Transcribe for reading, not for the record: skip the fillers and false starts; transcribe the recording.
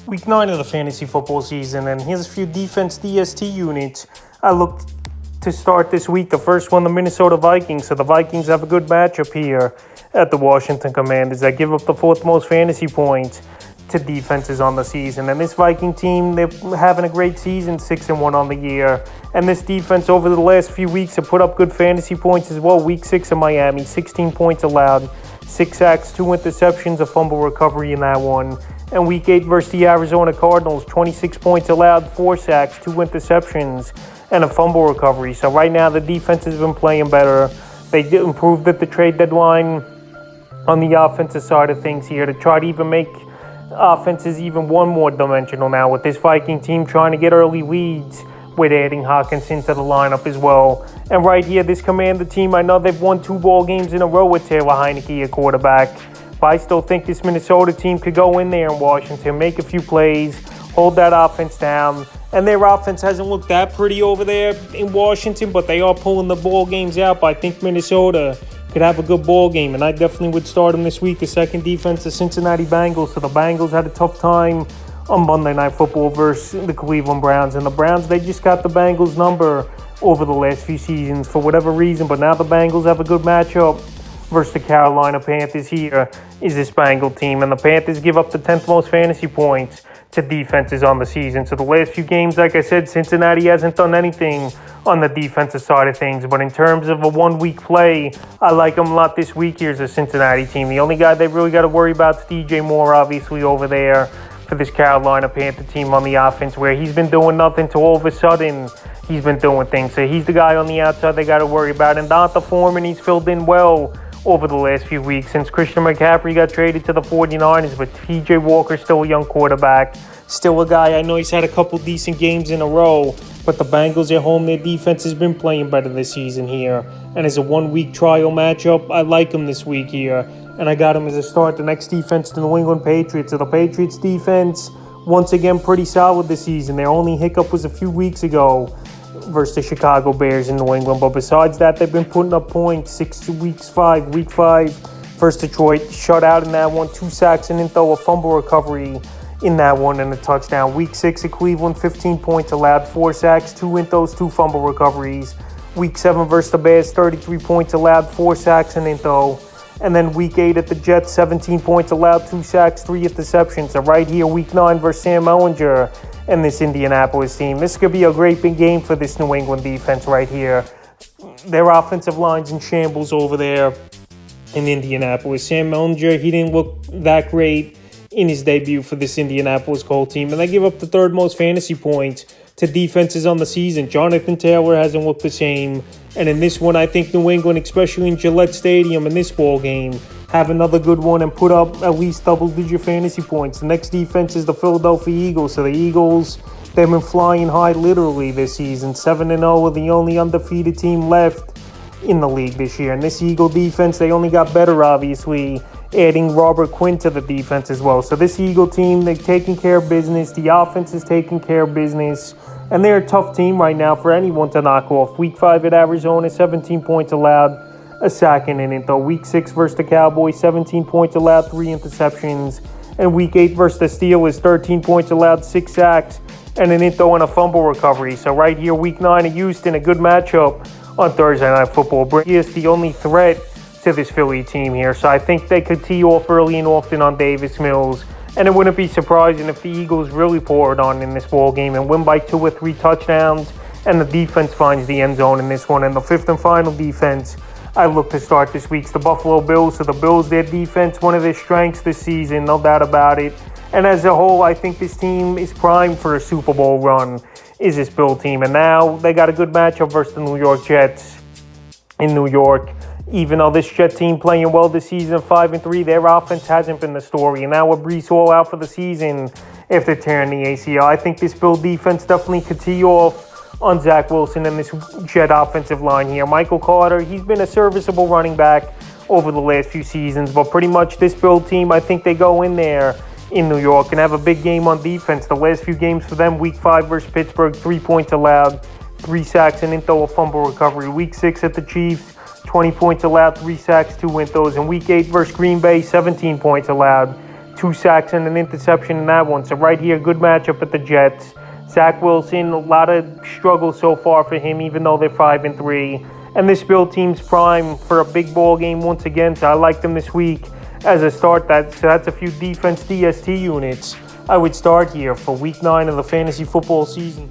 Week 9 of the fantasy football season, and here's a few defense DST units I looked to start this week. The first one, the Minnesota Vikings. So the Vikings have a good matchup here at the Washington Commanders that give up the fourth most fantasy points to defenses on the season. And this Viking team, they're having a great season, 6-1 on the year. And this defense over the last few weeks have put up good fantasy points as well. Week 6 in Miami, 16 points allowed, 6 sacks, 2 interceptions, a fumble recovery in that one. And Week 8 versus the Arizona Cardinals, 26 points allowed, 4 sacks, 2 interceptions, and a fumble recovery. So right now the defense has been playing better. They improved at the trade deadline on the offensive side of things here to try to even make offenses even one more dimensional now, with this Viking team trying to get early leads with adding Hawkinson to the lineup as well. And right here, this Commander team, I know they've won 2 ball games in a row with Taylor Heineke at quarterback, but I still think this Minnesota team could go in there in Washington, make a few plays, hold that offense down. And their offense hasn't looked that pretty over there in Washington, but they are pulling the ball games out. But I think Minnesota could have a good ball game, and I definitely would start them this week. The second defense, the Cincinnati Bengals. So the Bengals had a tough time on Monday Night Football versus the Cleveland Browns. And the Browns, they just got the Bengals number over the last few seasons for whatever reason. But now the Bengals have a good matchup versus the Carolina Panthers. Here is this Bengal team, and the Panthers give up the 10th most fantasy points to defenses on the season. So the last few games, like I said, Cincinnati hasn't done anything on the defensive side of things. But in terms of a 1 week play, I like them a lot this week. Here's the Cincinnati team. The only guy they really got to worry about is DJ Moore, obviously, over there for this Carolina Panther team on the offense, where he's been doing nothing to all of a sudden he's been doing things. So he's the guy on the outside they got to worry about. And Donta Foreman, he's filled in well over the last few weeks since Christian McCaffrey got traded to the 49ers. But P.J. Walker's still a young quarterback, still a guy. I know he's had a couple decent games in a row, but the Bengals at home, their defense has been playing better this season here. And as a 1 week trial matchup, I like them this week here. And I got them as a start. The next defense, the New England Patriots. So the Patriots defense, once again, pretty solid this season. Their only hiccup was a few weeks ago versus the Chicago Bears in New England. But besides that, they've been putting up points. Week 5 versus Detroit, shut out in that one, 2 sacks and then throw a fumble recovery in that one and a touchdown. Week 6 at Cleveland, 15 points allowed, 4 sacks, 2 inthrows, 2 fumble recoveries. Week 7 versus the Bears, 33 points allowed, 4 sacks and intho. And then Week 8 at the Jets, 17 points allowed, 2 sacks, 3 interceptions. So right here, Week 9 versus Sam Ehlinger and this Indianapolis team. This could be a great big game for this New England defense right here. Their offensive line's in shambles over there in Indianapolis. Sam Ehlinger, he didn't look that great in his debut for this Indianapolis Colts team, and they give up the 3rd most fantasy points to defenses on the season. Jonathan Taylor hasn't looked the same, and in this one, I think New England, especially in Gillette Stadium in this ball game, have another good one and put up at least double-digit fantasy points. The next defense is the Philadelphia Eagles. So the Eagles, they've been flying high literally this season. 7-0 are the only undefeated team left in the league this year. And this Eagle defense, they only got better, obviously, adding Robert Quinn to the defense as well. So this Eagle team, they're taking care of business. The offense is taking care of business. And they're a tough team right now for anyone to knock off. Week 5 at Arizona, 17 points allowed, a sack and an intho. Week 6 versus the Cowboys, 17 points allowed, 3 interceptions. And Week 8 versus the Steelers, 13 points allowed, 6 sacks, and an intho and a fumble recovery. So right here, Week 9 at Houston, a good matchup on Thursday Night Football. Brady is the only threat to this Philly team here. So I think they could tee off early and often on Davis Mills. And it wouldn't be surprising if the Eagles really pour it on in this ball game and win by 2 or 3 touchdowns. And the defense finds the end zone in this one. And the 5th and final defense I look to start this week's the Buffalo Bills. So the Bills, their defense, one of their strengths this season, no doubt about it. And as a whole, I think this team is primed for a Super Bowl run, is this Bill team. And now they got a good matchup versus the New York Jets in New York. Even though this Jet team playing well this season, 5-3, their offense hasn't been the story. And now with Breece Hall out for the season after tearing the ACL, I think this Bill defense definitely could tee off on Zach Wilson and this Jet offensive line here. Michael Carter, he's been a serviceable running back over the last few seasons, but pretty much this Bill team, I think they go in there in New York and have a big game on defense. The last few games for them, Week 5 versus Pittsburgh, 3 points allowed, 3 sacks and intho, a fumble recovery. Week 6 at the Chiefs, 20 points allowed, 3 sacks, 2 intros. And Week 8 versus Green Bay, 17 points allowed, 2 sacks and an interception in that one. So right here, good matchup at the Jets. Zach Wilson, a lot of struggles so far for him, even though they're 5-3. And this Bill team's prime for a big ball game once again. So I like them this week as a start. So that's a few defense DST units I would start here for week 9 of the fantasy football season.